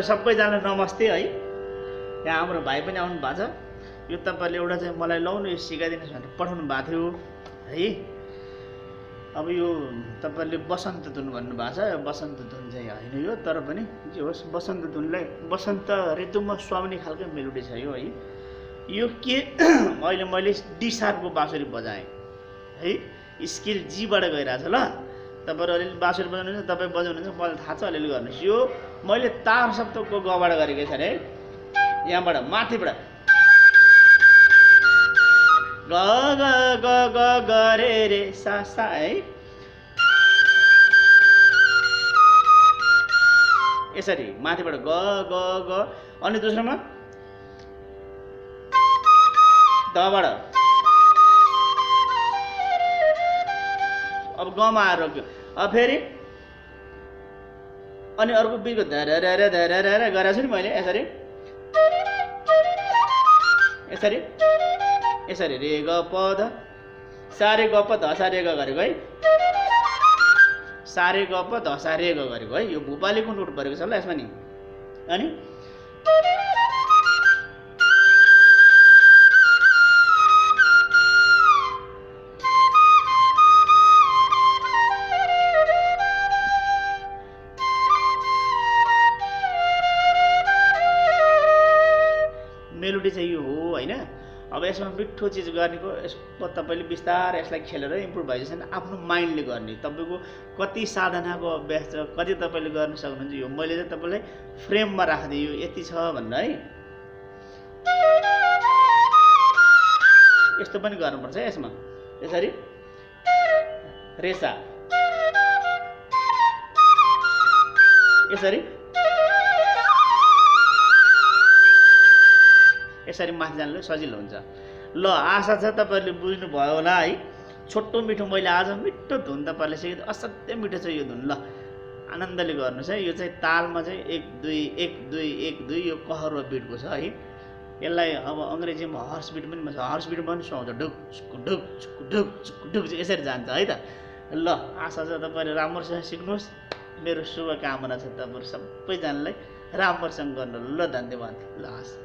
सबैजनालाई नमस्ते है। यहाँ हाम्रो भाइ पनि आउनु भएको छ। यो तपाईँले एउटा चाहिँ मलाई लाउनु यो सिकाइदिनुहोस् भनेर पठाउनु भएको थियो है। अब यो तपाईँले बसन्त धुन भन्नुभएको छ। बसन्त धुन चाहिँ होइन यो, तर पनि जे होस् बसन्त धुनलाई बसन्त ऋतुमा सुहाउने खालको मेलोडी छ यो है। यो के अहिले मैले डी शार्पको बाँसुरी बजाएँ है। स्केल जीबाट गइरहेछ ल। तपाईँहरू अलिअलि बाँसुरी बजाउनुहुन्छ, तपाईँ बजाउनुहुन्छ, मलाई थाहा छ, अलिअलि गर्नुहोस्। यो मैले तार शब्दको गबाट गरेको छ अरे। यहाँबाट माथिबाट ग ग ग ग ग रे रे सा सा है। यसरी माथिबाट ग ग ग। अनि दोस्रोमा दबाट अब गमा आएर रोक्यो। अब फेरि अनि अर्को बिचको धरे धरे धरे धरे गरेको छु नि मैले। यसरी यसरी यसरी रे ग प ध सारे ग प ध सा रे ग गरेको है। सारे ग प ध सा रे ग गरेको है। यो भूपालीको नोट परेको छ ल यसमा नि। अनि मेलोडी चाहिँ यो हो होइन। अब यसमा मिठो चिज गर्नेको यसमा तपाईँले बिस्तारै यसलाई खेलेर इम्प्रोभाइजेसन आफ्नो माइन्डले गर्ने। तपाईँको कति साधनाको अभ्यास छ, कति तपाईँले गर्न सक्नुहुन्छ। यो मैले चाहिँ तपाईँलाई फ्रेममा राखिदिएँ, यो यति छ भनेर है। यस्तो पनि गर्नुपर्छ यसमा। यसरी रेसा यसरी यसरी माथि जानुलाई सजिलो हुन्छ। ल आशा छ तपाईँहरूले बुझ्नुभयो होला है। छोटो मिठो मैले आज मिठो धुन तपाईँहरूले सिकेँ। असाध्यै मिठो छ यो धुन। ल आनन्दले गर्नुहोस् है। यो चाहिँ तालमा चाहिँ 1 2 1 2 1 2 यो कहर बिटको छ है। यसलाई अब अङ्ग्रेजीमा हर्स बिट पनि भन्छ। हर्स बिट पनि सुहाउँछ। ढुक ढुक ढुक ढुक यसरी जान्छ है त। ल आशा छ तपाईँले राम्रोसँग सिक्नुहोस्। मेरो शुभकामना छ तपाईँहरू सबैजनालाई राम्रोसँग गर्नु। ल धन्यवाद। ल हस्।